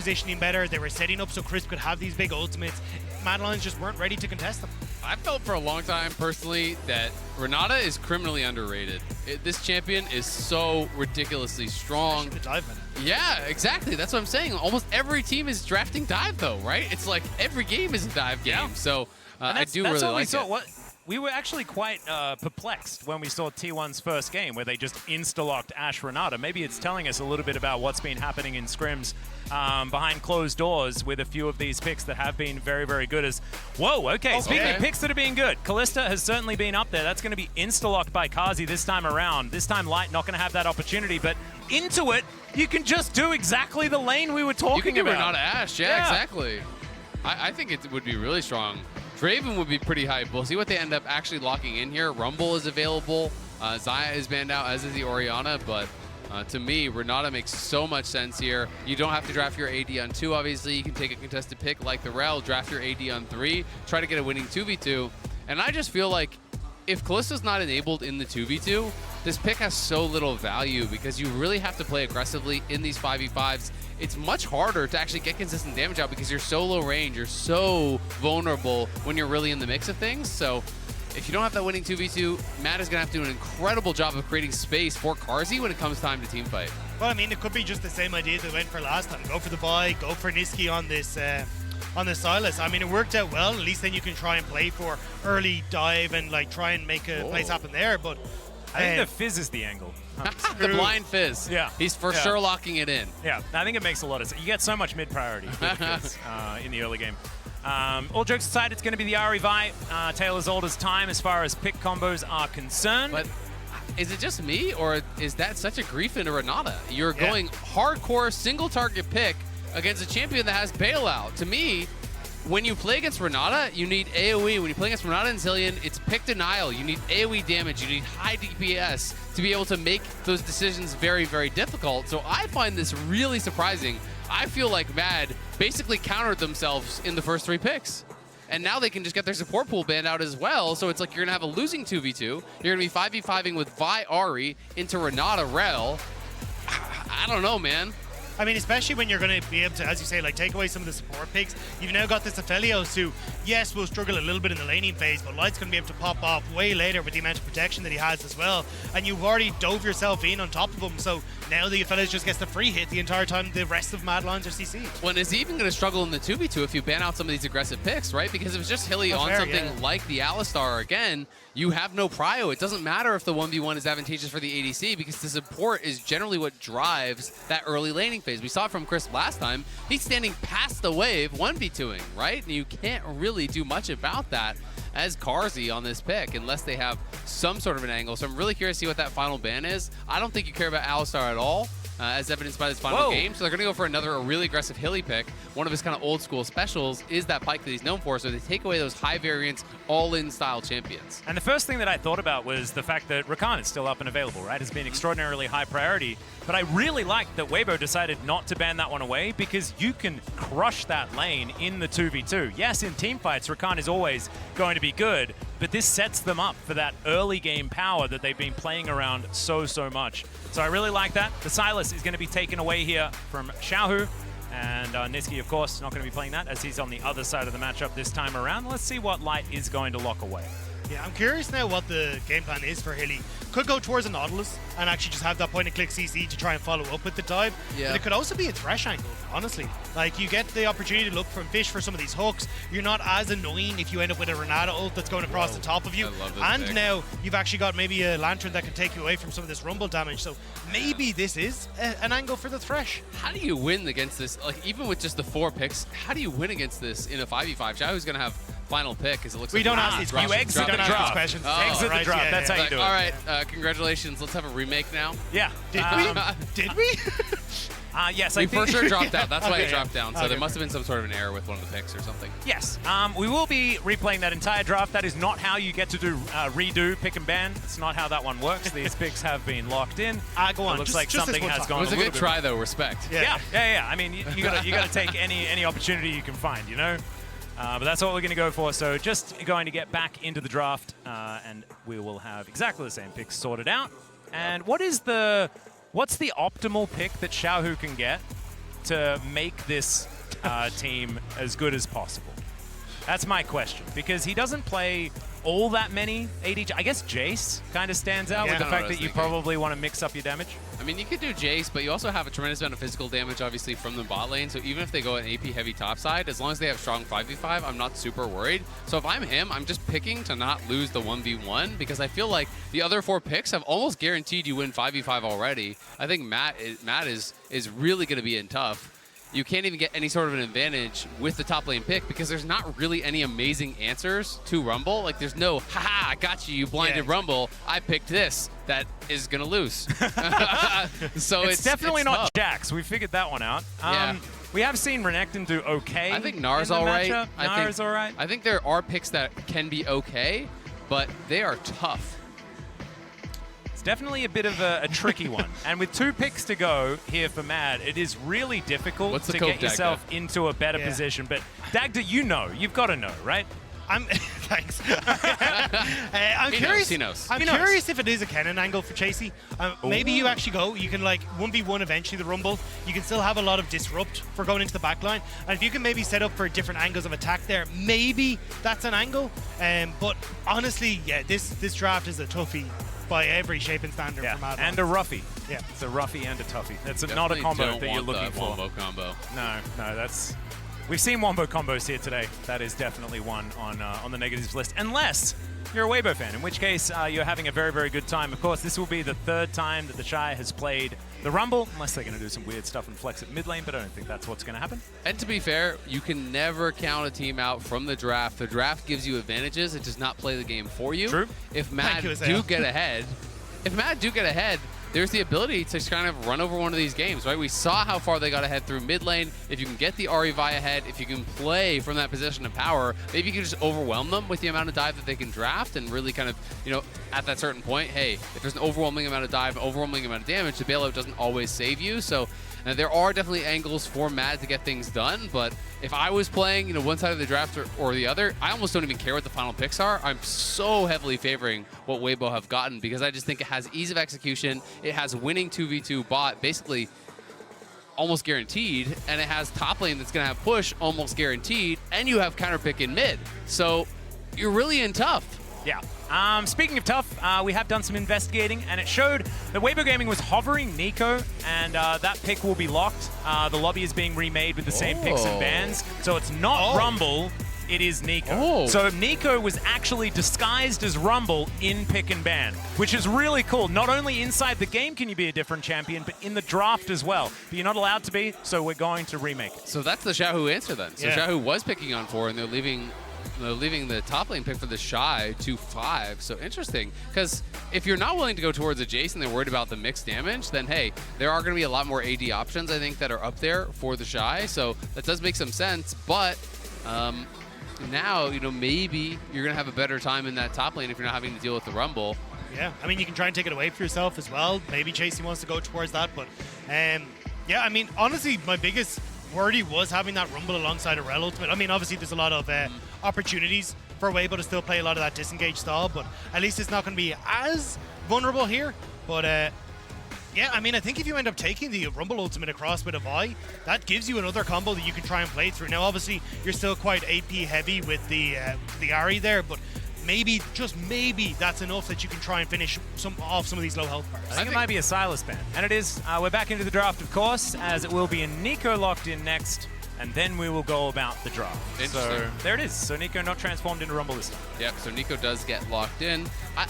positioning better. They were setting up so Chris could have these big ultimates. Mad Lions just weren't ready to contest them. I felt for a long time, personally, that Renata is criminally underrated. This champion is so ridiculously strong. Especially the dive minute. Yeah, exactly. That's what I'm saying. Almost every team is drafting dive, though, right? It's like every game is a dive game. Yeah. So I do that's really what like we saw. it. What, we were actually quite perplexed when we saw T1's first game, where they just insta-locked Ash Renata. Maybe it's telling us a little bit about what's been happening in scrims behind closed doors with a few of these picks that have been very, very good. Whoa, okay. Speaking of picks that are being good, Callista has certainly been up there. That's going to be insta-locked by Kazi this time around. This time Light not going to have that opportunity, but into it, you can just do exactly the lane we were talking You can do about. Renata Ash, yeah, exactly. I think it would be really strong. Draven would be pretty hype. We'll see what they end up actually locking in here. Rumble is available. Xayah is banned out, as is the Orianna, but to me, Renata makes so much sense here. You don't have to draft your AD on 2, obviously. You can take a contested pick like the Rel, draft your AD on 3, try to get a winning 2v2. And I just feel like if Callista's not enabled in the 2v2, this pick has so little value because you really have to play aggressively in these 5v5s. It's much harder to actually get consistent damage out because you're so low range, you're so vulnerable when you're really in the mix of things. So if you don't have that winning 2v2, Matt is going to have to do an incredible job of creating space for Carzzy when it comes time to teamfight. Well, I mean, it could be just the same idea they went for last time. Go for the buy, go for Niski on this Sylas. I mean, it worked out well. At least then you can try and play for early dive and like try and make a place happen there. But I think the Fizz is the angle. The blind Fizz. Yeah. He's for sure locking it in. Yeah, I think it makes a lot of sense. You get so much mid-priority with Fizz in the early game. All jokes aside, it's going to be the Ahri Vi. Tale as old as time as far as pick combos are concerned. But is it just me, or is that such a grief into Renata? You're going hardcore single target pick against a champion that has bailout. To me, when you play against Renata, you need AoE. When you play against Renata and Zilean, it's pick denial. You need AoE damage. You need high DPS to be able to make those decisions very, very difficult. So I find this really surprising. I feel like Mad basically countered themselves in the first 3 picks. And now they can just get their support pool banned out as well. So it's like you're going to have a losing 2v2. You're going to be 5v5ing with Vi Ahri into Renata Rel. I don't know, man. I mean, especially when you're going to be able to, as you say, like take away some of the support picks. You've now got this Aphelios who, yes, will struggle a little bit in the laning phase, but Light's going to be able to pop off way later with the amount of protection that he has as well. And you've already dove yourself in on top of him, so now the Aphelios just gets the free hit the entire time the rest of Mad Lions are CC'd. Well, is he even going to struggle in the 2v2 if you ban out some of these aggressive picks, right? Because if it's just Hilly on something like the Alistar again, you have no prio. It doesn't matter if the 1v1 is advantageous for the ADC because the support is generally what drives that early laning phase. We saw it from Chris last time. He's standing past the wave 1v2ing, right? And you can't really do much about that as Carzzy on this pick unless they have some sort of an angle. So I'm really curious to see what that final ban is. I don't think you care about Alistar at all, as evidenced by this final game. So they're going to go for a really aggressive Hilly pick. One of his kind of old school specials is that Pyke that he's known for, so they take away those high variance, all-in style champions. And the first thing that I thought about was the fact that Rakan is still up and available, right? It's been extraordinarily high priority. But I really liked that Weibo decided not to ban that one away because you can crush that lane in the 2v2. Yes, in teamfights, Rakan is always going to be good, but this sets them up for that early game power that they've been playing around so much. So I really like that. The Sylas is going to be taken away here from Xiaohu. And Niski, of course, not going to be playing that as he's on the other side of the matchup this time around. Let's see what Light is going to lock away. Yeah, I'm curious now what the game plan is for Hilly. Could go towards a Nautilus and actually just have that point-and-click CC to try and follow up with the dive. Yeah. But it could also be a Thresh angle, honestly. Like, you get the opportunity to look from Fish for some of these hooks. You're not as annoying if you end up with a Renata ult that's going across the top of you. And pick. Now you've actually got maybe a Lantern that can take you away from some of this Rumble damage. So maybe this is an angle for the Thresh. How do you win against this? Like, even with just the 4 picks, how do you win against this in a 5v5? Xiaohu's going to have final pick because it looks like we don't ask these questions. You exit the drop. Questions. Exit the drop. That's how you do it. All right, congratulations. Let's have a remake now. Yeah. Did we? Did we? Yes, we for sure dropped out. That's why it dropped down. So there must have been some sort of an error with one of the picks or something. Yes. We will be replaying that entire draft. That is not how you get to do redo pick and ban. It's not how that one works. These picks have been locked in. Go on. It looks like something has gone. It was a good try, though. Respect. Yeah. I mean, you gotta take any opportunity you can find, you know. But that's what we're going to go for. So just going to get back into the draft, and we will have exactly the same picks sorted out. And what's the optimal pick that Xiaohu can get to make this team as good as possible? That's my question, because he doesn't play all that many AD. I guess Jace kind of stands out with the fact that you probably want to mix up your damage. I mean, you could do Jace, but you also have a tremendous amount of physical damage, obviously, from the bot lane. So even if they go an AP heavy top side, as long as they have strong 5v5, I'm not super worried. So if I'm him, I'm just picking to not lose the 1v1, because I feel like the other 4 picks have almost guaranteed you win 5v5 already. I think Matt is really going to be in tough. You can't even get any sort of an advantage with the top lane pick because there's not really any amazing answers to Rumble. Like, there's no, haha, I got you, you blinded Rumble. I picked this. That is going to lose. So it's definitely not tough. Jax. We figured that one out. Yeah. We have seen Renekton do okay. I think Nar's all right. Nar's all right. I think there are picks that can be okay, but they are tough. It's definitely a bit of a tricky one. And with 2 picks to go here for Mad, it is really difficult to get yourself into a better position. But Dagda, you've got to know, right? Thanks. I'm curious. He knows. I'm curious if it is a Kennen angle for Chasey. Maybe you actually go. You can like 1v1 eventually the Rumble. You can still have a lot of disrupt for going into the backline. And if you can maybe set up for different angles of attack there, maybe that's an angle. But honestly, yeah, this draft is a toughie by every shape and standard. Yeah, from Mad and a roughie. Yeah, it's a roughie and a toughie. That's not a combo that you're looking for. Wombo combo. No, that's. We've seen Wombo combos here today. That is definitely one on the negatives list, unless you're a Weibo fan, in which case you're having a very, very good time. Of course, this will be the 3rd time that the Shy has played the Rumble, unless they're going to do some weird stuff and flex at mid lane, but I don't think that's what's going to happen. And to be fair, you can never count a team out from the draft. The draft gives you advantages. It does not play the game for you. True. If Mad do get ahead, there's the ability to kind of run over one of these games, right? We saw how far they got ahead through mid lane. If you can get the Ahri Vi ahead, if you can play from that position of power, maybe you can just overwhelm them with the amount of dive that they can draft and really kind of, at that certain point, hey, if there's an overwhelming amount of dive, overwhelming amount of damage, the bailout doesn't always save you. So there are definitely angles for Mad to get things done, but if I was playing, one side of the draft or the other, I almost don't even care what the final picks are. I'm so heavily favoring what Weibo have gotten because I just think it has ease of execution. It has winning 2v2 bot basically almost guaranteed, and it has top lane that's going to have push almost guaranteed, and you have counter pick in mid. So you're really in tough. Yeah. Speaking of tough, we have done some investigating, and it showed that Weibo Gaming was hovering Nico, and that pick will be locked. The lobby is being remade with the same picks and bans, so it's not Rumble, it is Nico. So Nico was actually disguised as Rumble in pick and ban, which is really cool. Not only inside the game can you be a different champion, but in the draft as well. But you're not allowed to be, so we're going to remake it. So that's the Xiaohu answer then. So Xiaohu was picking on 4, and they're leaving the top lane pick for the Shy to 5. So interesting, because if you're not willing to go towards a Jace and they're worried about the mixed damage, then hey, there are going to be a lot more AD options, I think, that are up there for the Shy. So that does make some sense, but now, maybe you're going to have a better time in that top lane if you're not having to deal with the Rumble. Yeah, I mean, you can try and take it away for yourself as well. Maybe Chasey wants to go towards that, but yeah, I mean, honestly, my biggest worry was having that Rumble alongside a Rel Ultimate. I mean, obviously, there's a lot of opportunities for Weibo to still play a lot of that disengage style, but at least it's not going to be as vulnerable here. But yeah, I mean, I think if you end up taking the Rumble Ultimate across with a Vi, that gives you another combo that you can try and play through. Now, obviously, you're still quite AP heavy with the Ahri there, but maybe, just maybe, that's enough that you can try and finish off some of these low health bars. I think it might be a Silas ban. And it is. We're back into the draft, of course, as it will be a Nico locked in next, and then we will go about the draft. So there it is. So Nico not transformed into Rumble this time. Yep, so Nico does get locked in.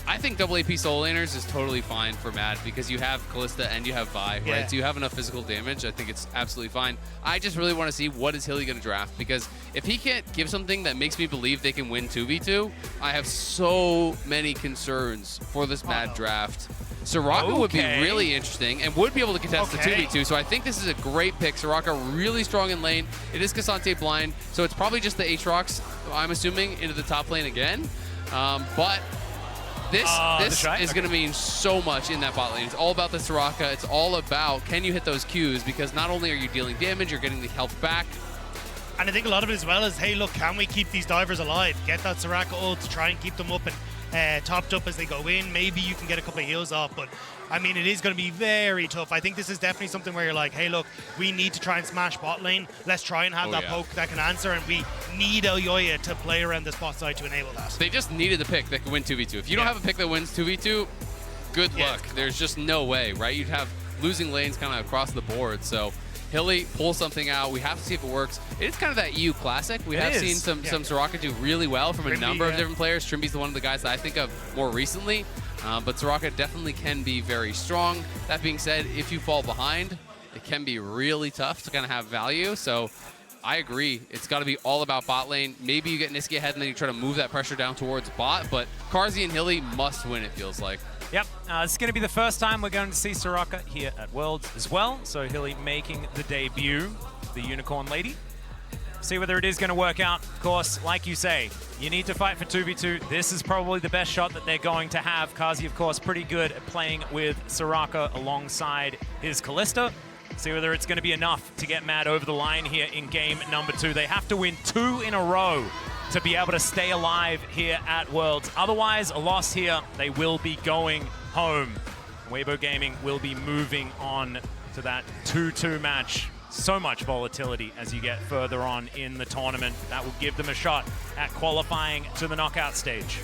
I think double AP solo laners is totally fine for Mad because you have Kalista and you have Vi, right? So you have enough physical damage. I think it's absolutely fine. I just really want to see what is Hilly going to draft, because if he can't give something that makes me believe they can win 2v2, I have so many concerns for this Mad draft. Soraka would be really interesting and would be able to contest the 2v2, so I think this is a great pick. Soraka really strong in lane. It is Cassante blind, so it's probably just the Aatrox, I'm assuming, into the top lane again. But this is going to mean so much in that bot lane. It's all about the Soraka. It's all about, can you hit those Qs, because not only are you dealing damage, you're getting the health back. And I think a lot of it as well is, hey, look, can we keep these divers alive? Get that Soraka ult to try and keep them up and topped up as they go in. Maybe you can get a couple of heals off, but I mean, it is going to be very tough. I think this is definitely something where you're like, hey, look, we need to try and smash bot lane. Let's try and have that poke that can answer, and we need Elyoya to play around this bot side to enable that. They just needed the pick that can win 2v2. If you don't have a pick that wins 2v2, good luck. There's just no way, right? You'd have losing lanes kind of across the board. So Hilly pull something out. We have to see if it works. It's kind of that EU classic. We have seen some Soraka do really well from a number of different players. Trimby's the one of the guys that I think of more recently. But Soraka definitely can be very strong. That being said, if you fall behind, it can be really tough to kind of have value. So I agree. It's got to be all about bot lane. Maybe you get Nisqy ahead and then you try to move that pressure down towards bot. But Carzzy and Hilly must win, it feels like. Yep, it's going to be the first time we're going to see Soraka here at Worlds as well. So Hilly making the debut, the Unicorn Lady. See whether it is going to work out. Of course, like you say, you need to fight for 2v2. This is probably the best shot that they're going to have. Carzzy, of course, pretty good at playing with Soraka alongside his Kalista. See whether it's going to be enough to get Mad over the line here in game number 2. They have to win 2 in a row to be able to stay alive here at Worlds. Otherwise, a loss here, they will be going home. Weibo Gaming will be moving on to that 2-2 match. So much volatility as you get further on in the tournament. That will give them a shot at qualifying to the knockout stage.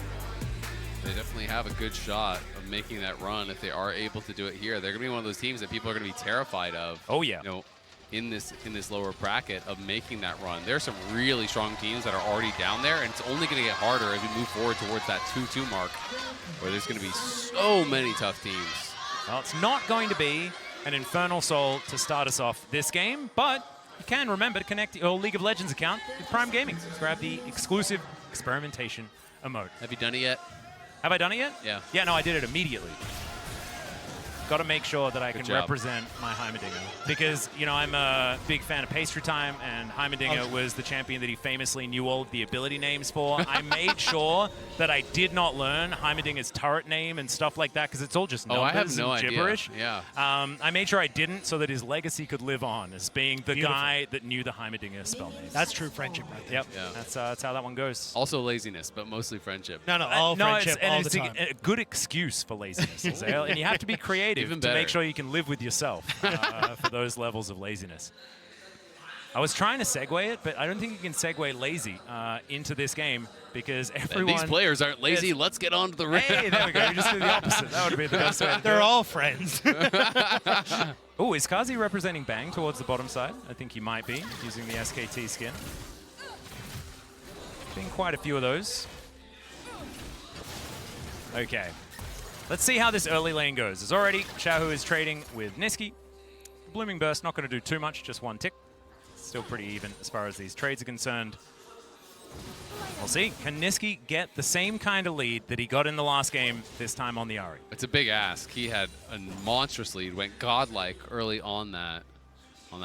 They definitely have a good shot of making that run if they are able to do it here. They're going to be one of those teams that people are going to be terrified of. Oh, yeah. You know, in this lower bracket of making that run. There are some really strong teams that are already down there, and it's only going to get harder as we move forward towards that 2-2 mark, where there's going to be so many tough teams. Well, it's not going to be an Infernal Soul to start us off this game, but you can remember to connect your League of Legends account with Prime Gaming. So grab the exclusive experimentation emote. Have you done it yet? Have I done it yet? Yeah. Yeah, no, I did it immediately. Got to make sure that I can represent my Heimerdinger. Because, you know, I'm a big fan of Pastry Time, and Heimerdinger was the champion that he famously knew all of the ability names for. I made sure that I did not learn Heimerdinger's turret name and stuff like that, because it's all just numbers I have no and gibberish. Yeah. I made sure I didn't so that his legacy could live on as being the guy that knew the Heimerdinger spell names. That's true friendship right there. Yep, that's how that one goes. Also laziness, but mostly friendship. No, all friendship all the time. It's a good excuse for laziness, Azale, and you have to be creative to make sure you can live with yourself for those levels of laziness. I was trying to segue it, but I don't think you can segue lazy into this game because everyone... And these players aren't lazy. Let's get on to the ring. Hey, there we go. We just do the opposite. That would be the best way. They're all friends. Oh, is Carzzy representing Bang towards the bottom side? I think he might be, using the SKT skin. Been quite a few of those. Okay. Let's see how this early lane goes. As already, Xiaohu is trading with Nisqy. Blooming Burst not going to do too much, just one tick. Still pretty even as far as these trades are concerned. We'll see. Can Nisqy get the same kind of lead that he got in the last game, this time on the Ahri? It's a big ask. He had a monstrous lead, went godlike early on that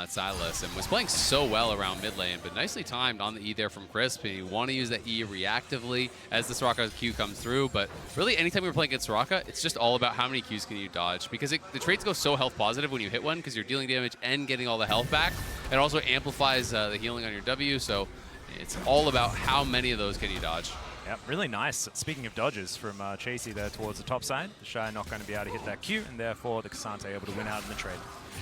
Silas, and was playing so well around mid lane, but nicely timed on the E there from Crisp. You want to use that E reactively as the Soraka Q comes through, but really anytime you're playing against Soraka, it's just all about how many Qs can you dodge, because the trades go so health positive when you hit one, because you're dealing damage and getting all the health back. It also amplifies the healing on your W, so it's all about how many of those can you dodge. Yep, really nice. Speaking of dodges from Chasey there towards the top side, the Shy not going to be able to hit that Q, and therefore the K'Sante able to win out in the trade.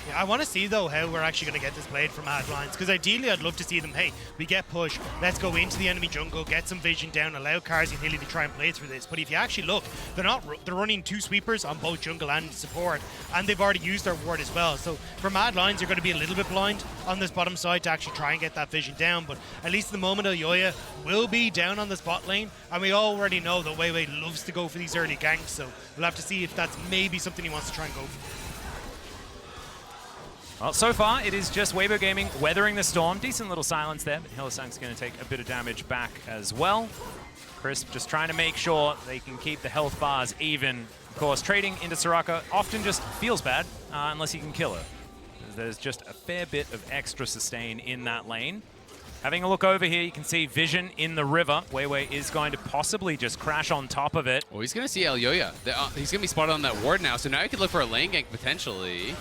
Yeah, I want to see, though, how we're actually going to get this played from Mad Lions, because ideally I'd love to see them, hey, we get push, let's go into the enemy jungle, get some vision down, allow Carzzy and Hilly to try and play through this. But if you actually look, they're running 2 sweepers on both jungle and support, and they've already used their ward as well. So for Mad Lions, they're going to be a little bit blind on this bottom side to actually try and get that vision down. But at least at the moment, Elyoya will be down on the spot lane, and we already know that Weiwei loves to go for these early ganks, so we'll have to see if that's maybe something he wants to try and go for. Well, so far, it is just Weibo Gaming weathering the storm. Decent little silence there, but Hylissang's going to take a bit of damage back as well. Crisp just trying to make sure they can keep the health bars even. Of course, trading into Soraka often just feels bad unless you can kill her. There's just a fair bit of extra sustain in that lane. Having a look over here, you can see Vision in the river. Weiwei is going to possibly just crash on top of it. Well, he's going to see Elyoya. He's going to be spotted on that ward now, so now he could look for a lane gank potentially.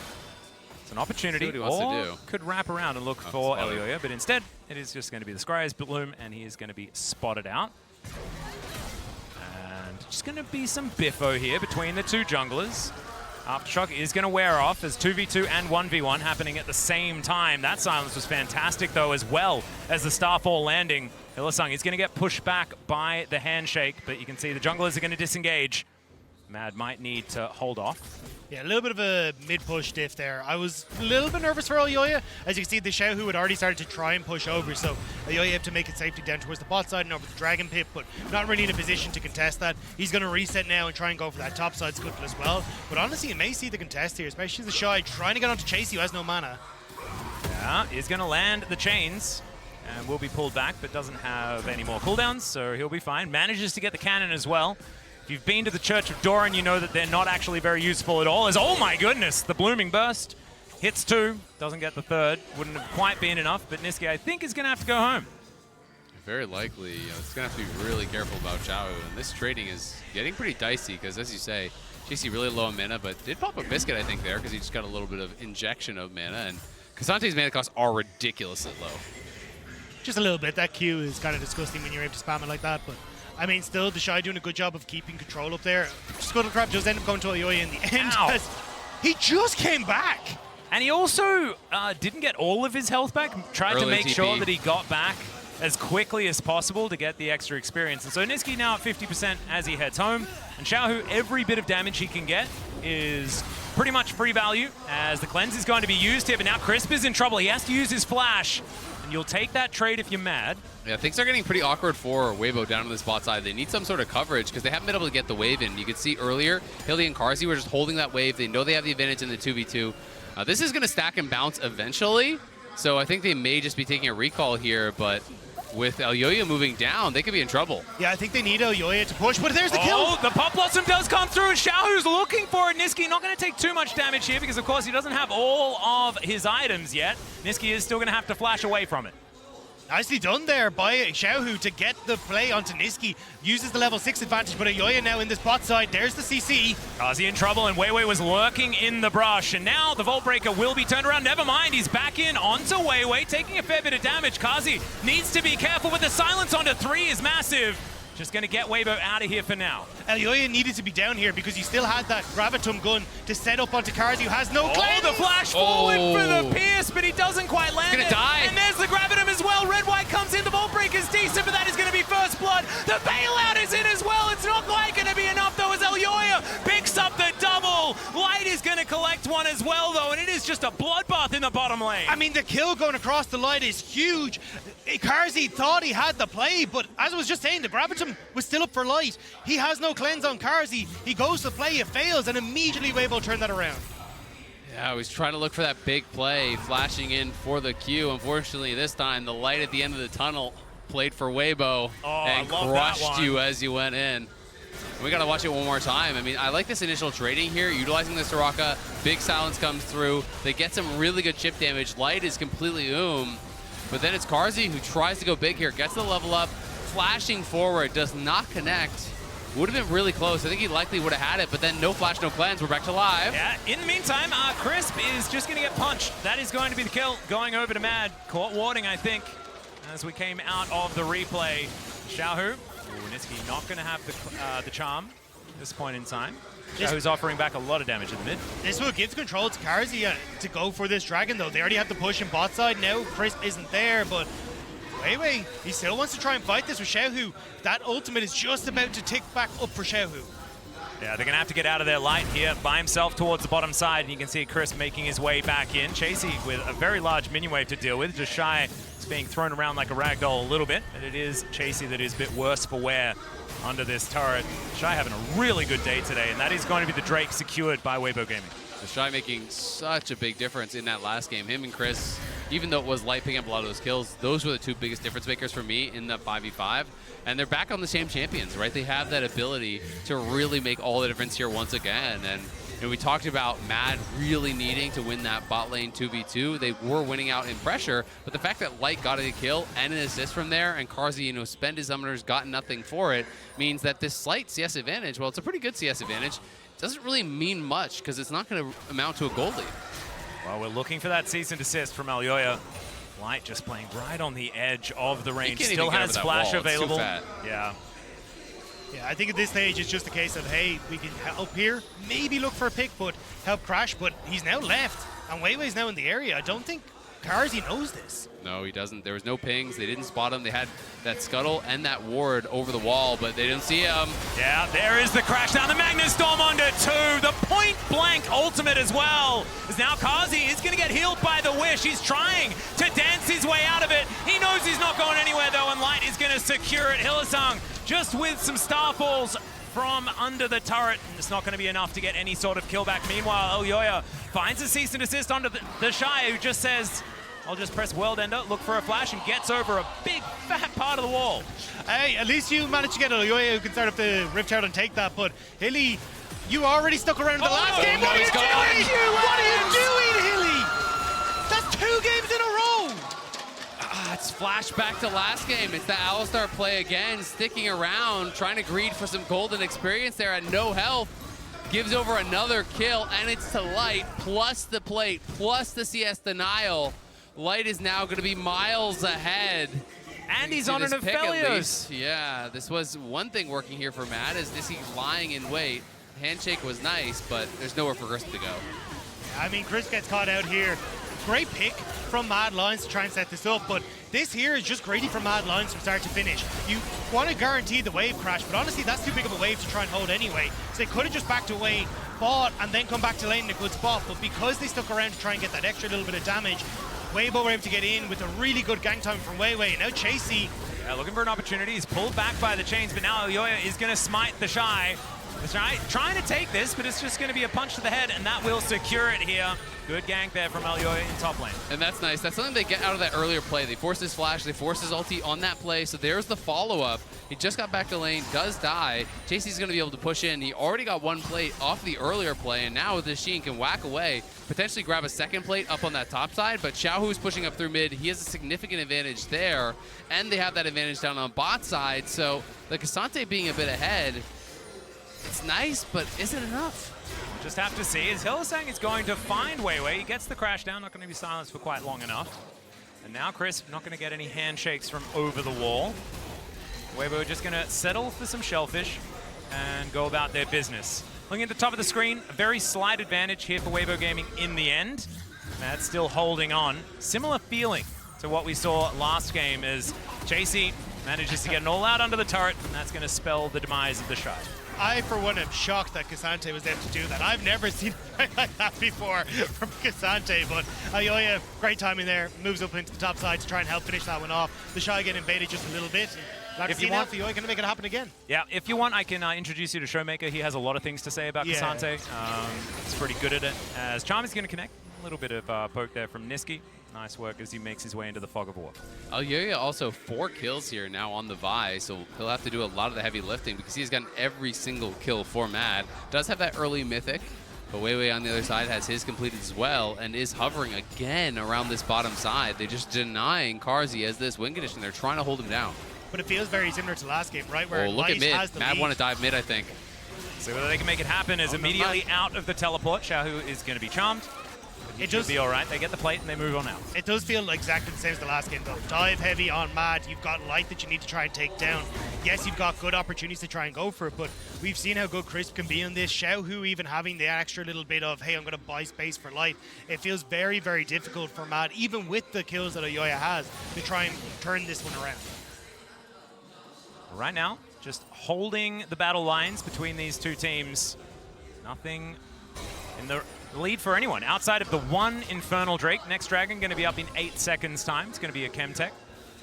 It's an opportunity, or could wrap around and look for Elyoya, but instead, it is just going to be the Scryer's Bloom, and he is going to be spotted out. And just going to be some biffo here between the two junglers. Aftershock is going to wear off as 2v2 and 1v1 happening at the same time. That silence was fantastic, though, as well as the Starfall landing. Hylissang is going to get pushed back by the handshake, but you can see the junglers are going to disengage. Mad might need to hold off. Yeah, a little bit of a mid-push diff there. I was a little bit nervous for Elyoya. As you can see, the Xiaohu had already started to try and push over, so Elyoya had to make it safely down towards the bot side and over the Dragon Pit, but not really in a position to contest that. He's going to reset now and try and go for that top side scuttle as well. But honestly, you may see the contest here, especially the Shy trying to get onto Chasey, who has no mana. Yeah, he's going to land the chains and will be pulled back, but doesn't have any more cooldowns, so he'll be fine. Manages to get the cannon as well. If you've been to the Church of Doran, you know that they're not actually very useful at all. As, oh my goodness, the Blooming Burst hits 2, doesn't get the 3rd. Wouldn't have quite been enough, but Nisqy, I think, is going to have to go home. Very likely. It's going to have to be really careful about Xiaohu. And this trading is getting pretty dicey because, as you say, JC really low on mana, but did pop a biscuit, I think, there because he just got a little bit of injection of mana. And Kasante's mana costs are ridiculously low. Just a little bit. That Q is kind of disgusting when you're able to spam it like that, but I mean, still, the Shy doing a good job of keeping control up there. Scuttlecrab does end up going to Elyoya in the end. He just came back. And he also didn't get all of his health back. Tried Early to make TP. sure that he got back as quickly as possible to get the extra experience. And so Nisqy now at 50% as he heads home. And Xiaohu, every bit of damage he can get is pretty much free value as the cleanse is going to be used here. But now Crisp is in trouble. He has to use his flash. And you'll take that trade if you're mad. Yeah, things are getting pretty awkward for Weibo down on this bot side. They need some sort of coverage because they haven't been able to get the wave in. You could see earlier, Hildy and Carzzy were just holding that wave. They know they have the advantage in the 2v2. This is going to stack and bounce eventually, so I think they may just be taking a recall here, but with Elyoya moving down, they could be in trouble. Yeah, I think they need Elyoya to push, but there's the kill! Oh, the Pop Blossom does come through, and Xiaohu's looking for it. Nisqy not going to take too much damage here because, of course, he doesn't have all of his items yet. Nisqy is still going to have to flash away from it. Nicely done there by Xiaohu to get the play onto Nisqy. Uses the level 6 advantage, but Elyoya now in this bot side. There's the CC. Carzzy in trouble, and Weiwei was lurking in the brush. And now the Vault Breaker will be turned around. Never mind, he's back in onto Weiwei, taking a fair bit of damage. Carzzy needs to be careful, but the silence onto 3 is massive. Just going to get Weibo out of here for now. Elyoya needed to be down here because he still had that Gravitum gun to set up onto Carzzy, who has no cleanse. Oh, the flash forward for the Pierce, but he doesn't quite land He's gonna die. And there's the Gravitum as well. Red-White comes in, the Vault Breaker's decent, but that is going to be first blood. The bailout is in as well. It's not quite going to be enough, though, as Elyoya picks up the double. Light is going to collect one as well, though, and it is just a bloodbath in the bottom lane. I mean, the kill going across the line is huge. Carzzy thought he had the play, but as I was just saying, the Gravitum was still up for Light. He has no cleanse on Carzzy. He goes to play, it fails, and immediately Weibo turned that around. Yeah, I was trying to look for that big play, flashing in for the Q. Unfortunately, this time, the light at the end of the tunnel played for Weibo and crushed you as you went in. We got to watch it one more time. I mean, I like this initial trading here, utilizing the Soraka. Big silence comes through. They get some really good chip damage. Light is completely but then it's Carzzy who tries to go big here, gets the level up, flashing forward, does not connect. Would have been really close. I think he likely would have had it, but then no flash, no cleanse. We're back to live. Yeah, in the meantime, Crisp is just going to get punched. That is going to be the kill, going over to Mad. Caught warding, I think, as we came out of the replay. Xiaohu, Nisqy not going to have the charm at this point in time. Xiaohu's offering back a lot of damage in the mid. This will give control to Carzzy to go for this dragon, though. They already have the push in bot side now. Crisp isn't there, but Weiwei, he still wants to try and fight this with Xiaohu. That ultimate is just about to tick back up for Xiaohu. Yeah, they're going to have to get out of their light here by himself towards the bottom side, and you can see Chris making his way back in. Chasey with a very large minion wave to deal with. Just Shy is being thrown around like a ragdoll a little bit, and it is Chasey that is a bit worse for wear under this turret. Shy having a really good day today, and that is going to be the Drake secured by Weibo Gaming. Shy making such a big difference in that last game. Him and Chris, even though it was Light picking up a lot of those kills, those were the two biggest difference makers for me in the 5v5. And they're back on the same champions, right? They have that ability to really make all the difference here once again. And we talked about Mad really needing to win that bot lane 2v2. They were winning out in pressure, but the fact that Light got a kill and an assist from there, and Carzzy, spend his summoners, got nothing for it, means that this slight CS advantage, well, it's a pretty good CS advantage, doesn't really mean much because it's not going to amount to a gold lead. Well, we're looking for that cease and desist from Elyoya. Light just playing right on the edge of the range. Still has flash available. It's too fat. Yeah. Yeah, I think at this stage it's just a case of, hey, we can help here, maybe look for a pick, but help Crash, but he's now left, and Weiwei's now in the area. I don't think Carzzy knows this. No, he doesn't. There was no pings. They didn't spot him. They had that scuttle and that ward over the wall, but they didn't see him. Yeah, there is the crash down. The Magnus Storm onto 2. The point blank ultimate as well. As now Carzzy is going to get healed by the Wish. He's trying to dance his way out of it. He knows he's not going anywhere though, and Light is going to secure it. Hylissang just with some Starfalls from under the turret. It's not going to be enough to get any sort of kill back. Meanwhile, Elyoya finds a cease and desist onto the Shy, who just says, I'll just press World Ender, look for a flash, and gets over a big fat part of the wall. Hey, at least you managed to get Elyoya who can start up the Rift Herald and take that, but Hilly, you already stuck around the last game. What are you doing? What are you doing, Hilly? That's 2 games in a row. It's flashback to last game. It's the Alistar play again, sticking around, trying to greed for some golden experience there at no health. Gives over another kill, and it's to Light, plus the plate, plus the CS denial. Light is now going to be miles ahead. And he's on an Aphelios. Yeah, this was one thing working here for Matt, is this he's lying in wait. Handshake was nice, but there's nowhere for Chris to go. I mean, Chris gets caught out here. Great pick from Mad Lions to try and set this up, but this here is just greedy from Mad Lions from start to finish. You want to guarantee the wave crash, but honestly, that's too big of a wave to try and hold anyway. So they could have just backed away, fought, and then come back to lane in a good spot, but because they stuck around to try and get that extra little bit of damage, Weibo were able to get in with a really good gang time from Weiwei. Now Chasey, looking for an opportunity. He's pulled back by the chains, but now Elyoya is going to smite the Shy. The Shy trying to take this, but it's just going to be a punch to the head, and that will secure it here. Good gank there from Elyoya in top lane. And that's nice. That's something they get out of that earlier play. They forced his flash, they forced his ulti on that play, so there's the follow-up. He just got back to lane, does die. Chasey's going to be able to push in. He already got 1 plate off the earlier play, and now with this Sheen can whack away, potentially grab a 2nd plate up on that top side, but Xiaohu's pushing up through mid. He has a significant advantage there, and they have that advantage down on bot side, so the K'Sante being a bit ahead, it's nice, but is it enough? Just have to see as Hylissang is going to find Weiwei. He gets the crash down, not going to be silenced for quite long enough. And now Chris not going to get any handshakes from over the wall. Weibo just going to settle for some shellfish and go about their business. Looking at the top of the screen, a very slight advantage here for Weibo Gaming in the end. Matt's still holding on. Similar feeling to what we saw last game as Chasey manages to get an all-out under the turret, and that's going to spell the demise of the Shy. I, for one, am shocked that K'Sante was able to do that. I've never seen it like that before from K'Sante, but Elyoya, great timing there, moves up into the top side to try and help finish that one off. The Shy get invaded just a little bit. If you want, Elyoya going to make it happen again. Yeah, if you want, I can introduce you to Showmaker. He has a lot of things to say about K'Sante. He's pretty good at it. As Charm is going to connect. A little bit of poke there from Niski. Nice work as he makes his way into the fog of war. Elyoya also 4 kills here now on the Vi, so he'll have to do a lot of the heavy lifting because he's gotten every single kill for Mad. Does have that early mythic, but Weiwei on the other side has his completed as well and is hovering again around this bottom side. They're just denying Carzzy as this win condition. They're trying to hold him down. But it feels very similar to last game, right? Where look at mid. has the Mad want to dive mid, I think. See whether they can make it happen is immediately out of the teleport. Xiaohu is going to be charmed. It should be all right. They get the plate and they move on out. It does feel exactly the same as the last game, though. Dive heavy on Mad. You've got Light that you need to try and take down. Yes, you've got good opportunities to try and go for it, but we've seen how good Crisp can be on this. Xiaohu even having the extra little bit of, hey, I'm going to buy space for Light. It feels very, very difficult for Mad, even with the kills that Elyoya has, to try and turn this one around. Right now, just holding the battle lines between these two teams. Nothing in the lead for anyone outside of the one Infernal Drake. Next Dragon going to be up in 8 seconds time. It's going to be a Chemtech.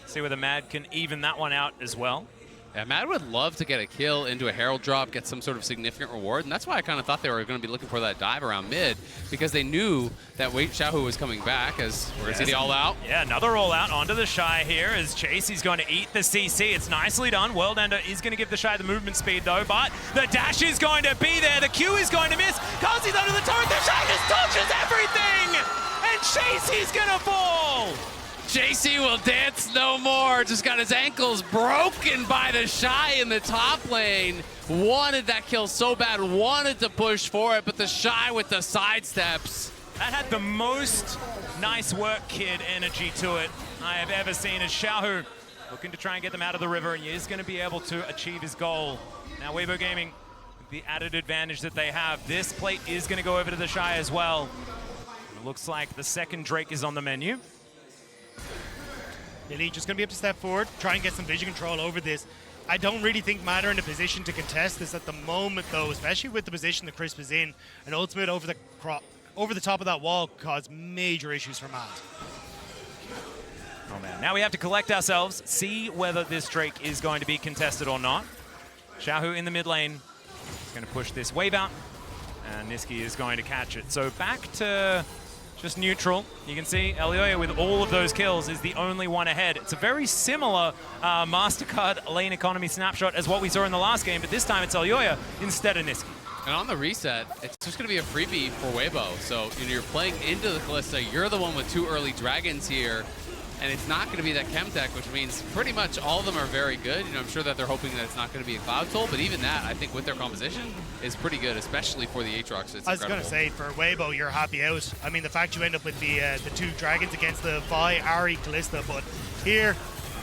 See whether Mad can even that one out as well. Yeah, Mad would love to get a kill into a Herald drop, get some sort of significant reward, and that's why I kind of thought they were going to be looking for that dive around mid, because they knew that Xiaohu was coming back, as we're going to see the all-out. Yeah, another all-out onto the Shy here as Chasey's going to eat the CC. It's nicely done. World Ender is going to give the Shy the movement speed, though, but the dash is going to be there. The Q is going to miss. Carzzy's under the turret. The Shy just dodges everything, and Chasey's going to fall. JC will dance no more. Just got his ankles broken by the Shy in the top lane. Wanted that kill so bad, wanted to push for it, but the Shy with the sidesteps. That had the most nice work, kid energy to it I have ever seen as Xiaohu looking to try and get them out of the river, and he is going to be able to achieve his goal. Now Weibo Gaming, the added advantage that they have, this plate is going to go over to the Shy as well. It looks like the second Drake is on the menu. Lily just going to be able to step forward, try and get some vision control over this. I don't really think Mad are in a position to contest this at the moment, though, especially with the position that Crisp is in. An ultimate over the top of that wall caused major issues for Mad. Oh man, now we have to collect ourselves, see whether this Drake is going to be contested or not. Xiaohu in the mid lane is going to push this wave out, and Niski is going to catch it. So back to just neutral. You can see Elioya with all of those kills is the only one ahead. It's a very similar MasterCard lane economy snapshot as what we saw in the last game, but this time it's Elioya instead of Niski. And on the reset, it's just going to be a freebie for Weibo. So you're playing into the Kalista. You're the one with 2 early dragons here. And it's not going to be that Chemtech, which means pretty much all of them are very good. I'm sure that they're hoping that it's not going to be a Cloud Soul, but even that, I think with their composition, is pretty good, especially for the Aatrox. It's I was going to say, for Weibo, you're happy out. I mean, the fact you end up with the 2 dragons against the Vi, Ari, Kalista, but here,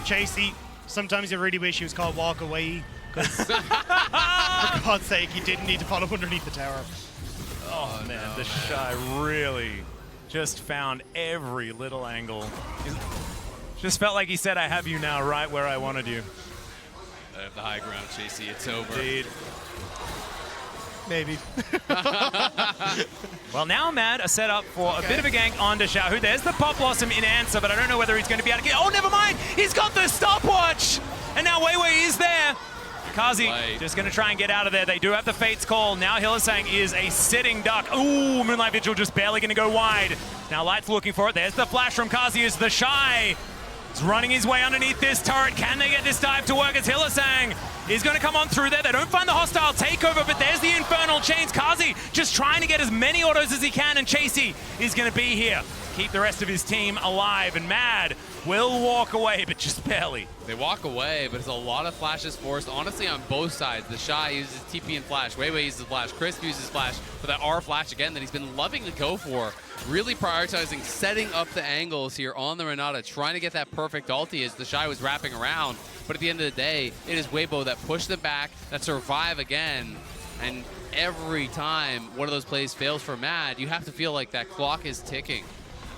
Chasey, sometimes you really wish he was called Walk Away, because for God's sake, he didn't need to follow underneath the tower. Oh man, the Shy really just found every little angle. Just felt like he said, I have you now right where I wanted you. I have the high ground, Chasey. It's over. Indeed. Maybe. Well, now Mad are set up for a bit of a gank onto Xiaohu. There's the Pop Blossom in answer, but I don't know whether he's going to be able to get... Oh, never mind! He's got the stopwatch! And now Weiwei is there. Kazi just going to try and get out of there. They do have the Fate's Call. Now Hylissang is a sitting duck. Ooh, Moonlight Vigil just barely going to go wide. Now Light's looking for it. There's the flash from Kazi as the Shy. He's running his way underneath this turret. Can they get this dive to work as Hylissang is going to come on through there? They don't find the hostile takeover, but there's the Infernal Chains. Kazi just trying to get as many autos as he can, and Chasey is going to be here. Keep the rest of his team alive, and Mad will walk away, but just barely. They walk away, but it's a lot of flashes forced, honestly, on both sides. The Shy uses TP and flash, Weiwei uses flash, Crisp uses flash for that R flash again that he's been loving to go for. Really prioritizing setting up the angles here on the Renata, trying to get that perfect ulti as the Shy was wrapping around. But at the end of the day, it is Weibo that pushed them back, that survive again. And every time one of those plays fails for Mad, you have to feel like that clock is ticking.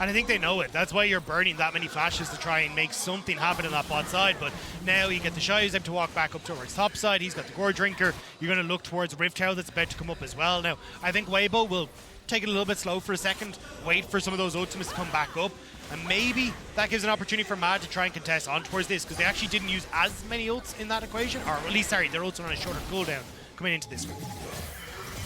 And I think they know it. That's why you're burning that many flashes to try and make something happen on that bot side. But now you get the Shy who's able to walk back up towards top side. He's got the Gore Drinker. You're going to look towards Rift Tower that's about to come up as well. Now, I think Weibo will take it a little bit slow for a second, wait for some of those ultimates to come back up. And maybe that gives an opportunity for Mad to try and contest on towards this, because they actually didn't use as many ults in that equation. Or at least, sorry, their ults were on a shorter cooldown coming into this one.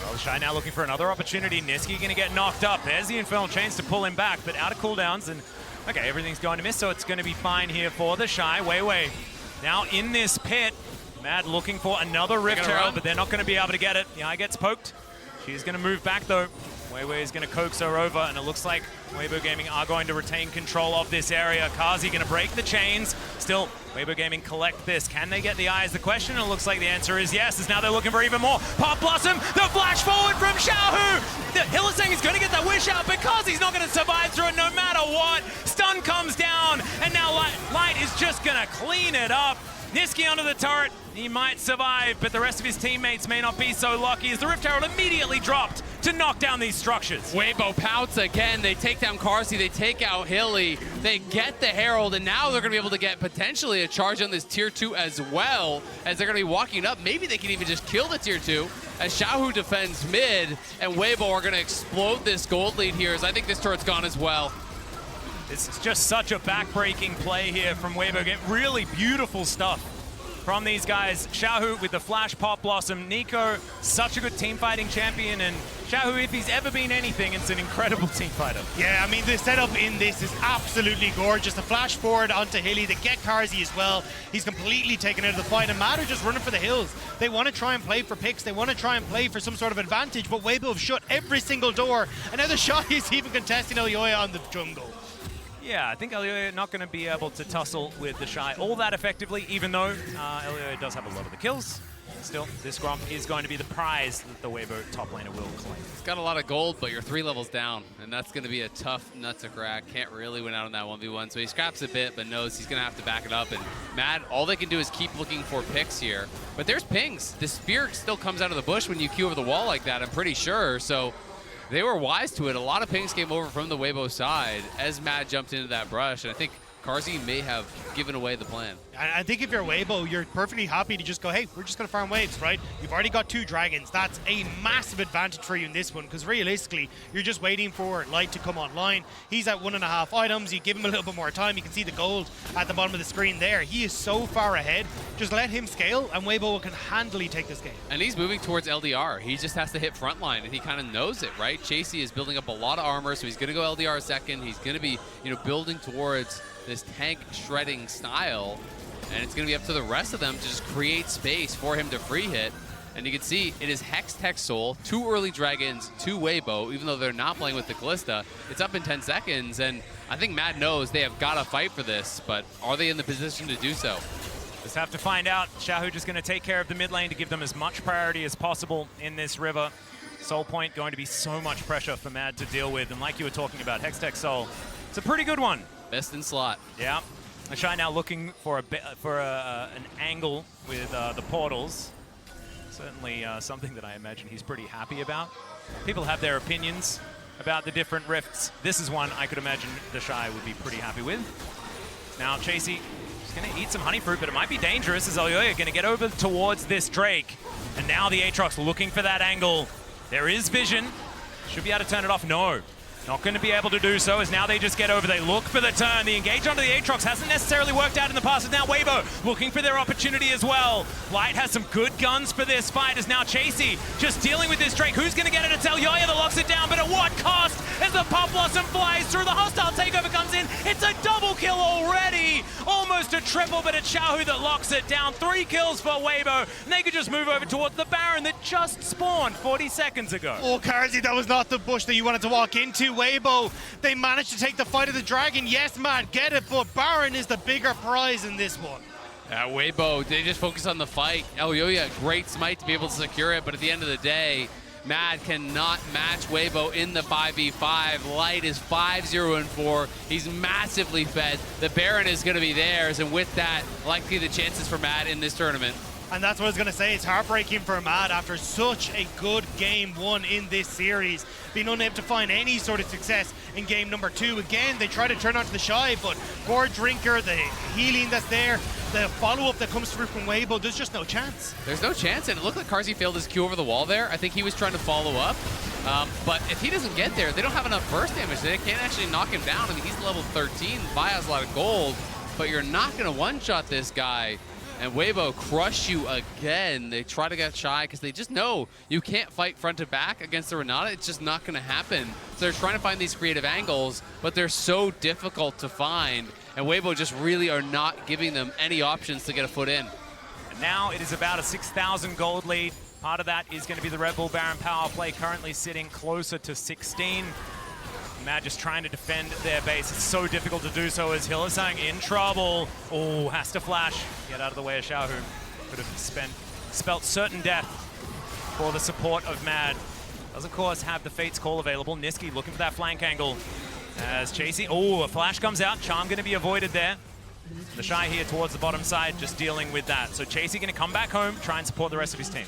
Well, the Shy now looking for another opportunity. Niski going to get knocked up. There's the Infernal Chains to pull him back, but out of cooldowns, and okay, everything's going to miss, so it's going to be fine here for the Shy. Weiwei now in this pit. Mad looking for another Rift Herald, but they're not going to be able to get it. The eye gets poked. She's going to move back, though. Weiwei is going to coax her over, and it looks like Weibo Gaming are going to retain control of this area. Kazi going to break the chains. Still, Weibo Gaming collect this. Can they get the eye is the question, and it looks like the answer is yes, as now they're looking for even more. Pop Blossom, the flash forward from Xiaohu! The Hylissang is going to get that wish out, but Kazi's not going to survive through it no matter what. Stun comes down, and now Light is just going to clean it up. Niski onto the turret, he might survive, but the rest of his teammates may not be so lucky as the Rift Herald immediately dropped to knock down these structures. Weibo pouts again, they take down Carsey, they take out Hilly, they get the Herald, and now they're going to be able to get potentially a charge on this tier 2 as well, as they're going to be walking up. Maybe they can even just kill the tier 2, as Xiaohu defends mid, and Weibo are going to explode this gold lead here, as I think this turret's gone as well. This is just such a back-breaking play here from Weibo. Get really beautiful stuff from these guys. Xiaohu with the flash Pop Blossom. Nico, such a good team fighting champion, and Xiaohu, if he's ever been anything, it's an incredible team fighter. Yeah, I mean, the setup in this is absolutely gorgeous. The flash forward onto Hilly, they get Carzy as well. He's completely taken out of the fight, and Mad are just running for the hills. They want to try and play for picks. They want to try and play for some sort of advantage, but Weibo have shut every single door, and now the Shy is even contesting Elioya on the jungle. Yeah, I think Elioya not going to be able to tussle with the Shy all that effectively, even though Elioya does have a lot of the kills. Still, this Gromp is going to be the prize that the Weibo top laner will claim. He's got a lot of gold, but you're 3 levels down, and that's going to be a tough nut to crack. Can't really win out on that 1v1, so he scraps a bit, but knows he's going to have to back it up. And Mad, all they can do is keep looking for picks here. But there's pings. The spear still comes out of the bush when you queue over the wall like that, I'm pretty sure. So they were wise to it. A lot of pings came over from the Weibo side as Mad jumped into that brush, and I think Carzzy may have given away the plan. I think if you're Weibo, you're perfectly happy to just go, hey, we're just going to farm waves, right? You've already got 2 dragons. That's a massive advantage for you in this one, because realistically, you're just waiting for Light to come online. He's at 1.5 items. You give him a little bit more time. You can see the gold at the bottom of the screen there. He is so far ahead. Just let him scale, and Weibo can handily take this game. And he's moving towards LDR. He just has to hit frontline, and he kind of knows it, right? Chasey is building up a lot of armor, so he's going to go LDR second. He's going to be, building towards this tank shredding style, and it's going to be up to the rest of them to just create space for him to free hit. And you can see it is Hex Tech Soul, 2 early dragons, 2 Weibo, even though they're not playing with the Callista. It's up in 10 seconds, and I think Mad knows they have got to fight for this, but are they in the position to do so? Just have to find out. Xiaohu just going to take care of the mid lane to give them as much priority as possible in this river. Soul Point going to be so much pressure for Mad to deal with, and like you were talking about, Hex Tech Soul, it's a pretty good one. Best in slot. Yeah. Shy now looking for an angle with the portals. Certainly something that I imagine he's pretty happy about. People have their opinions about the different rifts. This is one I could imagine the Shy would be pretty happy with. Now Chasey is going to eat some honey fruit, but it might be dangerous as Elyoya going to get over towards this Drake. And now the Aatrox looking for that angle. There is vision. Should be able to turn it off. No. Not going to be able to do so, as now they just get over. They look for the turn. The engage onto the Aatrox hasn't necessarily worked out in the past. As now Weibo looking for their opportunity as well. Light has some good guns for this fight, as now Chasey just dealing with this Drake. Who's going to get it? It's Elyoya that locks it down, but at what cost? As the Pop Blossom flies through, the hostile takeover comes in. It's a double kill already. Almost a triple, but it's Xiaohu that locks it down. 3 kills for Weibo, and they could just move over towards the Baron that just spawned 40 seconds ago. Oh, Carzzy, that was not the bush that you wanted to walk into. Weibo, they managed to take the fight of the dragon. Yes, man, get it, but Baron is the bigger prize in this one. Weibo, they just focus on the fight. Elyoya, great smite to be able to secure it, but at the end of the day, Mad cannot match Weibo in the 5v5. Light is 5-0-4. He's massively fed. The Baron is going to be theirs, and with that, likely the chances for Mad in this tournament. And that's what I was going to say. It's heartbreaking for Mad after such a good game 1 in this series, being unable to find any sort of success in game number 2. Again, they try to turn onto the Shy, but Gourd Drinker, the healing that's there, the follow-up that comes through from Weibo, there's just no chance. There's no chance, and it looked like Carzzy failed his Q over the wall there. I think he was trying to follow up, but if he doesn't get there, they don't have enough burst damage. They can't actually knock him down. I mean, he's level 13, Vi has a lot of gold, but you're not going to one-shot this guy. And Weibo crush you again. They try to get Shy because they just know you can't fight front to back against the Renata. It's just not going to happen. So they're trying to find these creative angles, but they're so difficult to find. And Weibo just really are not giving them any options to get a foot in. And now it is about a 6,000 gold lead. Part of that is going to be the Red Bull Baron power play, currently sitting closer to 16. Mad just trying to defend their base. It's so difficult to do so as Hylissang in trouble. Oh, has to flash. Get out of the way of Xiaohu. Could have spelt certain death for the support of Mad. Does, of course, have the Fate's Call available. Niski looking for that flank angle as Chasey. Oh, a flash comes out. Charm going to be avoided there. The Shy here towards the bottom side, just dealing with that. So Chasey going to come back home, try and support the rest of his team.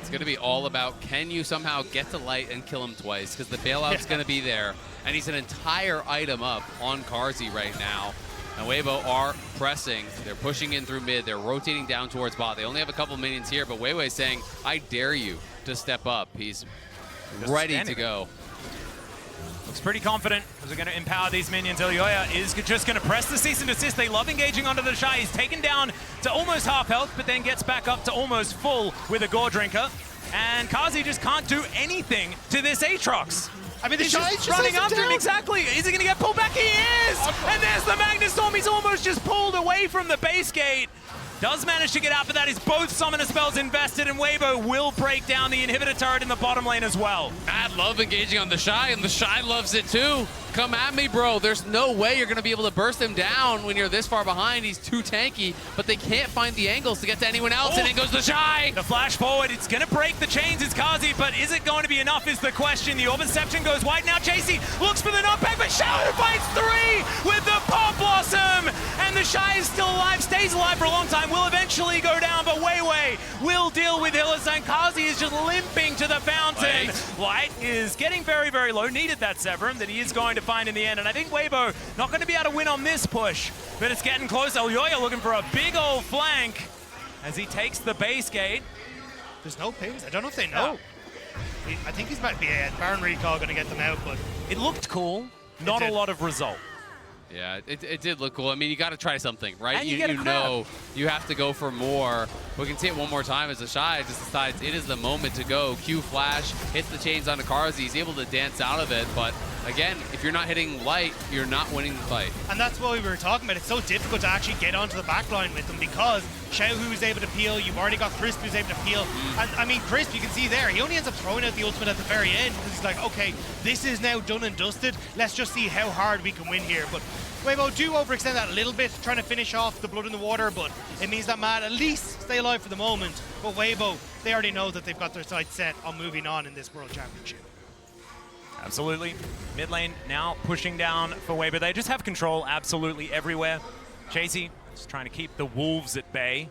It's going to be all about, can you somehow get to Light and kill him twice? Because the bailout's going to be there. And he's an entire item up on Carzzy right now. And Weibo are pressing. They're pushing in through mid. They're rotating down towards bot. They only have a couple minions here, but Weiwei's saying, I dare you to step up. He's ready to go. Looks pretty confident as we're going to empower these minions. Elyoya is just going to press the cease and desist. They love engaging onto the Shy. He's taken down to almost half health, but then gets back up to almost full with a Gore Drinker. And Carzzy just can't do anything to this Aatrox. I mean, the Shy just running after him, exactly. Is he going to get pulled back? He is! And there's the Magnet Storm. He's almost just pulled away from the base gate. Does manage to get out, but that is both Summoner spells invested, and Weibo will break down the inhibitor turret in the bottom lane as well. Mad love engaging on the Shy, and the Shy loves it too. come at me, bro. There's no way you're going to be able to burst him down when you're this far behind. He's too tanky, but they can't find the angles to get to anyone else, and in goes the Shy. The flash forward, it's going to break the chains, it's Kazi, but is it going to be enough is the question. The Orbiception goes wide now. JC looks for the knockback, but Shaohu fights 3 with the Pop Blossom, and the Shy is still alive, stays alive for a long time, will eventually go down, but Weiwei will deal with Hylissang. Kazi is just limping to the fountain. Light is getting very, very low, needed that Severum that he is going to find in the end, and I think Weibo not going to be able to win on this push, but it's getting close. Elyoya looking for a big old flank as he takes the base gate. There's no pings. I don't know if they know. I think he's might be a Baron recall going to get them out, but it looked cool. Not a lot of result. Yeah, it did look cool. I mean, you got to try something, right? And you know you have to go for more. We can see it one more time as the Shy just decides it is the moment to go. Q flash, hits the chains onto Karzi. He's able to dance out of it, but again, if you're not hitting Light, you're not winning the fight. And that's what we were talking about. It's so difficult to actually get onto the backline with them because Xiaohu is able to peel. You've already got Crisp who's able to peel. And I mean, Crisp, you can see there, he only ends up throwing out the ultimate at the very end because he's like, okay, this is now done and dusted. Let's just see how hard we can win here. But Weibo do overextend that a little bit, trying to finish off the blood in the water, but it means that Mad at least stay alive for the moment. But Weibo, they already know that they've got their sights set on moving on in this World Championship. Absolutely. Mid lane now pushing down for Weibo. They just have control absolutely everywhere. Chasey just trying to keep the Wolves at bay.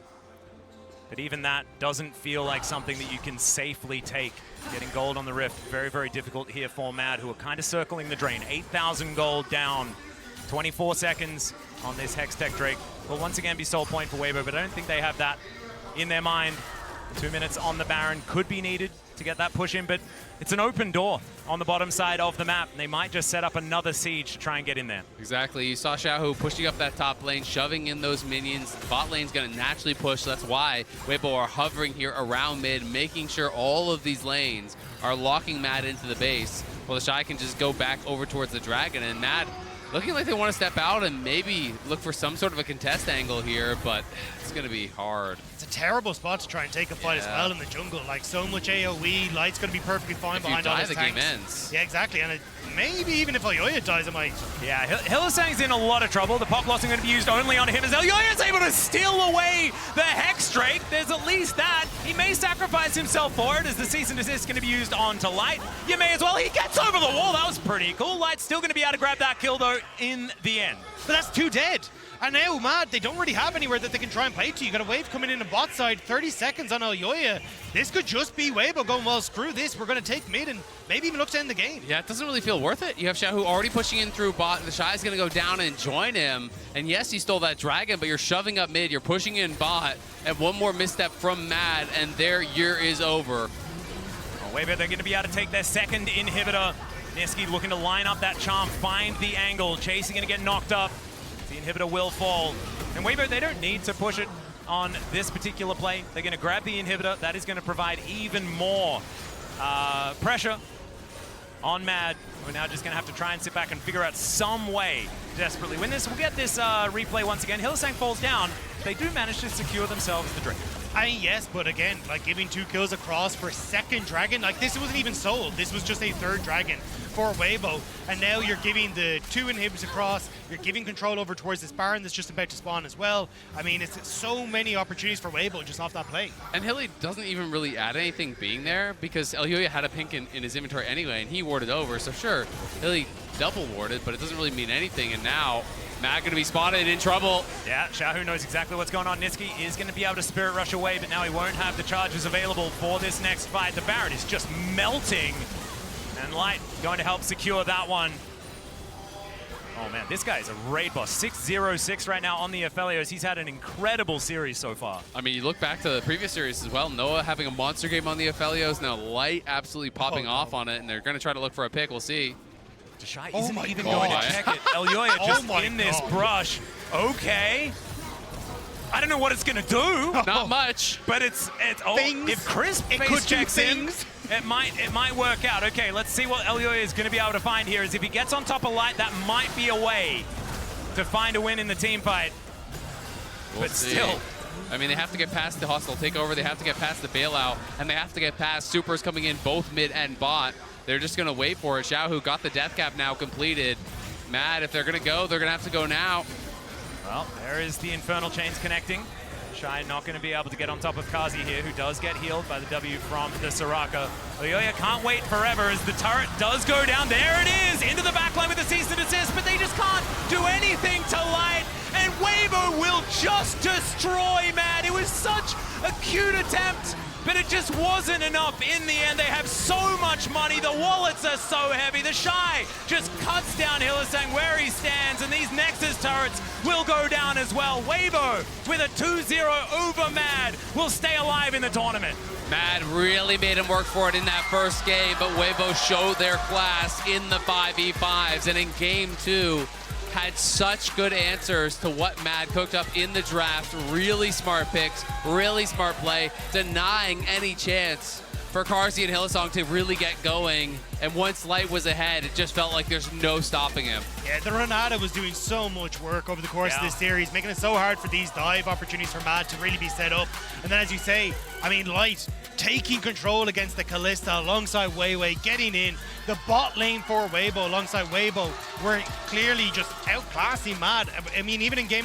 But even that doesn't feel like something that you can safely take. Getting gold on the Rift, very, very difficult here for Mad, who are kind of circling the drain. 8,000 gold down. 24 seconds on this Hextech Drake. Will once again be soul point for Weibo, but I don't think they have that in their mind. 2 minutes on the Baron could be needed to get that push in, but it's an open door on the bottom side of the map, and they might just set up another siege to try and get in there. Exactly. You saw Xiaohu pushing up that top lane, shoving in those minions. The bot lane's going to naturally push, so that's why Weibo are hovering here around mid, making sure all of these lanes are locking Mad into the base, while the Shy can just go back over towards the Dragon, and Mad looking like they want to step out and maybe look for some sort of a contest angle here, but it's going to be hard. It's a terrible spot to try and take a fight as well in the jungle. Like, so much AoE, Light's going to be perfectly fine behind all his tanks. The game ends. Yeah, exactly. And maybe even if Elyoya dies, it might. Yeah, Hylissang's in a lot of trouble. The Pop Blossom going to be used only on him as Elyoya's able to steal away the Hex Drake. There's at least that. He may sacrifice himself for it as the Cease and Desist going to be used onto Light. You may as well. He gets over the wall. That was pretty cool. Light's still going to be able to grab that kill, though, in the end. But that's 2 dead. And now Mad, they don't really have anywhere that they can try and play to. You got a wave coming in the bot side, 30 seconds on Elyoya. This could just be Weibo going, well, screw this, we're going to take mid and maybe even look to end the game. Yeah, it doesn't really feel worth it. You have Xiaohu already pushing in through bot. The Shy's going to go down and join him. And yes, he stole that Dragon, but you're shoving up mid, you're pushing in bot, and one more misstep from Mad, and their year is over. Oh, Weibo, they're going to be able to take their second inhibitor. Niski looking to line up that charm, find the angle. Chasey going to get knocked up. The inhibitor will fall. And Weibo, they don't need to push it on this particular play. They're going to grab the inhibitor. That is going to provide even more pressure on Mad. We're now just going to have to try and sit back and figure out some way to desperately win this. We'll get this replay once again. Hylissang falls down. They do manage to secure themselves the Drake. I mean, yes, but again, like giving 2 kills across for second Dragon, like this wasn't even sold. This was just a 3rd Dragon for Weibo. And now you're giving the 2 inhibs across, you're giving control over towards this Baron that's just about to spawn as well. I mean, it's so many opportunities for Weibo just off that play. And Hilly doesn't even really add anything being there because Elyoya had a pink in his inventory anyway, and he warded over. So sure, Hilly double warded, but it doesn't really mean anything. And now Matt going to be spotted in trouble. Yeah, Xiaohu knows exactly what's going on. Niski is going to be able to Spirit Rush away, but now he won't have the charges available for this next fight. The Baron is just melting. And Light going to help secure that one. Oh man, this guy is a raid boss. 6-0-6 right now on the Aphelios. He's had an incredible series so far. I mean, you look back to the previous series as well. Noah having a monster game on the Aphelios. Now Light absolutely popping off on it, and they're going to try to look for a pick. We'll see. Deshae isn't even going to check it. Elyoya just in this brush. Okay. I don't know what it's going to do. Not much. But it's if Chris face checks in, it might work out. Okay, let's see what Elyoya is going to be able to find here. Is if he gets on top of Light, that might be a way to find a win in the team fight. But still. I mean, they have to get past the hostile takeover. They have to get past the bailout. And they have to get past supers coming in both mid and bot. They're just going to wait for it. Xiaohu got the death cap now completed. Mad, if they're going to go, they're going to have to go now. Well, there is the Infernal Chains connecting. Shy not going to be able to get on top of Kazi here, who does get healed by the W from the Soraka. Oyoya can't wait forever as the turret does go down. There it is, into the backline with the cease and desist, but they just can't do anything to Light. And Weibo will just destroy Mad. It was such a cute attempt, but it just wasn't enough in the end. They have so much money. The wallets are so heavy. The Shy just cuts down Hylissang where he stands, and these Nexus turrets will go down as well. Weibo with a 2-0 over Mad will stay alive in the tournament. Mad really made him work for it in that first game, but Weibo showed their class in the 5v5s, and in game 2, had such good answers to what Mad cooked up in the draft. Really smart picks, really smart play, denying any chance for Carzzy and Hylissang to really get going. And once Light was ahead, it just felt like there's no stopping him. Yeah, the Renata was doing so much work over the course of this series, making it so hard for these dive opportunities for Mad to really be set up. And then, as you say, I mean, Light taking control against the Kalista alongside Weiwei, getting in. The bot lane for Weibo alongside Weibo were clearly just outclassing Mad. I mean, even in game